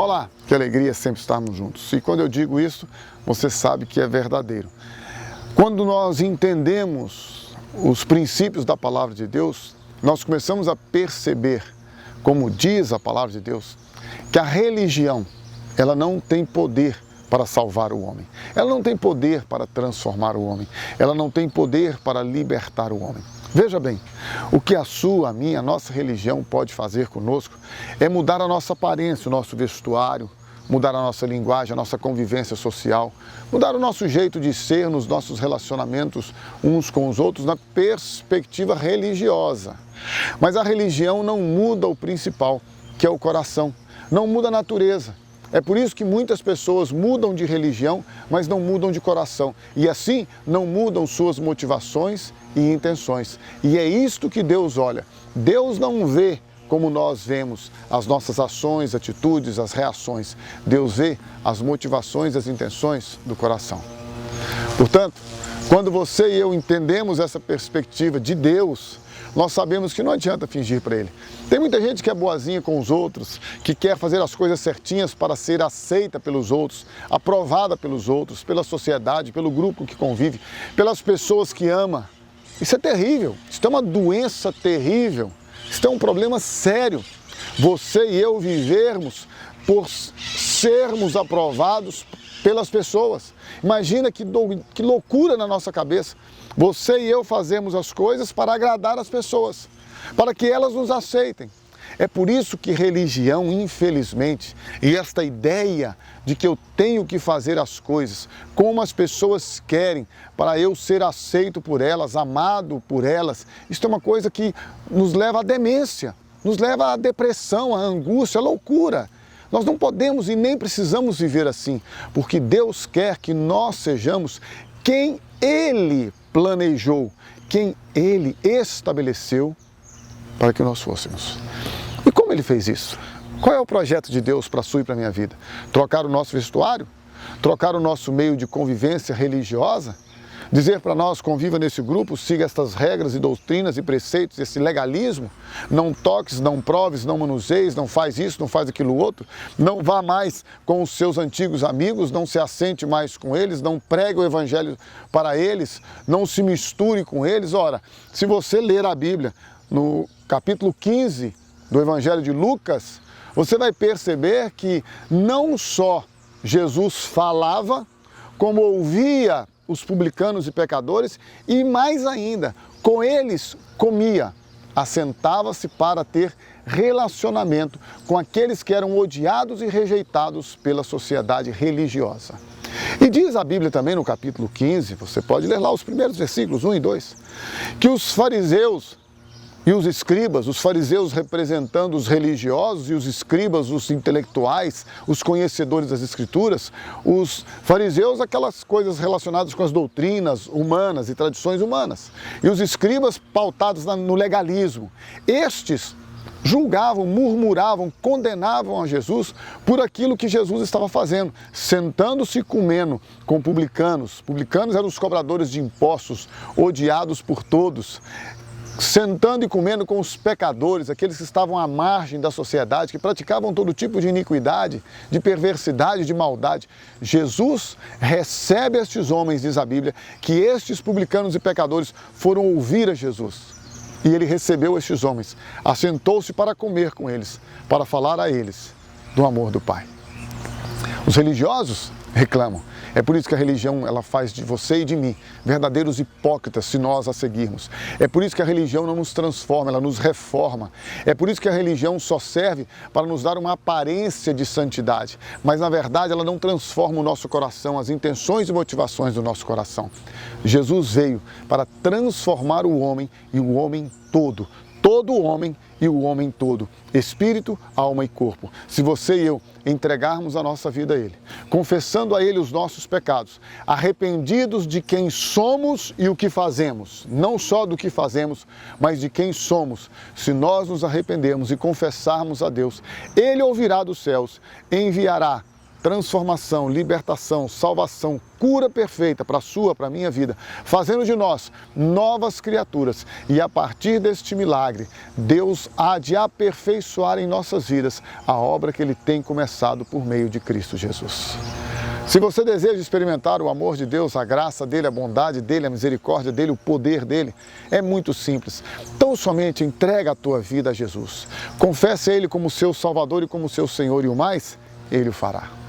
Olá, que alegria sempre estarmos juntos. E quando eu digo isso, você sabe que é verdadeiro. Quando nós entendemos os princípios da palavra de Deus, nós começamos a perceber, como diz a palavra de Deus, que a religião, ela não tem poder para salvar o homem. Ela não tem poder para transformar o homem. Ela não tem poder para libertar o homem. Veja bem, o que a sua, a minha, a nossa religião pode fazer conosco é mudar a nossa aparência, o nosso vestuário, mudar a nossa linguagem, a nossa convivência social, mudar o nosso jeito de ser nos nossos relacionamentos uns com os outros na perspectiva religiosa. Mas a religião não muda o principal, que é o coração, não muda a natureza. É por isso que muitas pessoas mudam de religião, mas não mudam de coração. E assim não mudam suas motivações e intenções. E é isto que Deus olha. Deus não vê como nós vemos as nossas ações, atitudes, as reações. Deus vê as motivações e as intenções do coração. Portanto, quando você e eu entendemos essa perspectiva de Deus, nós sabemos que não adianta fingir para Ele. Tem muita gente que é boazinha com os outros, que quer fazer as coisas certinhas para ser aceita pelos outros, aprovada pelos outros, pela sociedade, pelo grupo que convive, pelas pessoas que ama. Isso é terrível, isso é uma doença terrível, isso é um problema sério. Você e eu vivermos por sermos aprovados pelas pessoas. Imagina que loucura na nossa cabeça. Você e eu fazemos as coisas para agradar as pessoas, para que elas nos aceitem. É por isso que religião, infelizmente, e esta ideia de que eu tenho que fazer as coisas como as pessoas querem, para eu ser aceito por elas, amado por elas, isso é uma coisa que nos leva à demência, nos leva à depressão, à angústia, à loucura. Nós não podemos e nem precisamos viver assim, porque Deus quer que nós sejamos quem Ele planejou, quem Ele estabeleceu para que nós fôssemos. E como Ele fez isso? Qual é o projeto de Deus para a sua e para a minha vida? Trocar o nosso vestuário? Trocar o nosso meio de convivência religiosa? Dizer para nós, conviva nesse grupo, siga estas regras e doutrinas e preceitos, esse legalismo, não toques, não proves, não manuseies, não faz isso, não faz aquilo outro, não vá mais com os seus antigos amigos, não se assente mais com eles, não pregue o evangelho para eles, não se misture com eles. Ora, se você ler a Bíblia no capítulo 15 do evangelho de Lucas, você vai perceber que não só Jesus falava, como ouvia os publicanos e pecadores, e mais ainda, com eles comia, assentava-se para ter relacionamento com aqueles que eram odiados e rejeitados pela sociedade religiosa. E diz a Bíblia também no capítulo 15, você pode ler lá os primeiros versículos, 1 e 2, que os fariseus e os escribas, os fariseus representando os religiosos e os escribas, os intelectuais, os conhecedores das escrituras, os fariseus, aquelas coisas relacionadas com as doutrinas humanas e tradições humanas, e os escribas pautados no legalismo. Estes julgavam, murmuravam, condenavam a Jesus por aquilo que Jesus estava fazendo, sentando-se e comendo com publicanos. Publicanos eram os cobradores de impostos, odiados por todos, sentando e comendo com os pecadores, aqueles que estavam à margem da sociedade, que praticavam todo tipo de iniquidade, de perversidade, de maldade. Jesus recebe estes homens, diz a Bíblia, que estes publicanos e pecadores foram ouvir a Jesus. E ele recebeu estes homens, assentou-se para comer com eles, para falar a eles do amor do Pai. Os religiosos reclamam. É por isso que a religião ela faz de você e de mim verdadeiros hipócritas se nós a seguirmos. É por isso que a religião não nos transforma, ela nos reforma. É por isso que a religião só serve para nos dar uma aparência de santidade. Mas na verdade ela não transforma o nosso coração, as intenções e motivações do nosso coração. Jesus veio para transformar o homem e o homem todo. Todo o homem e o homem todo, espírito, alma e corpo. Se você e eu entregarmos a nossa vida a Ele, confessando a Ele os nossos pecados, arrependidos de quem somos e o que fazemos, não só do que fazemos, mas de quem somos, se nós nos arrependermos e confessarmos a Deus, Ele ouvirá dos céus, enviará transformação, libertação, salvação, cura perfeita para a sua, para a minha vida, fazendo de nós novas criaturas. E a partir deste milagre, Deus há de aperfeiçoar em nossas vidas a obra que Ele tem começado por meio de Cristo Jesus. Se você deseja experimentar o amor de Deus, a graça dEle, a bondade dEle, a misericórdia dEle, o poder dEle, é muito simples. Tão somente entrega a tua vida a Jesus. Confesse a Ele como seu Salvador e como seu Senhor, e o mais, Ele o fará.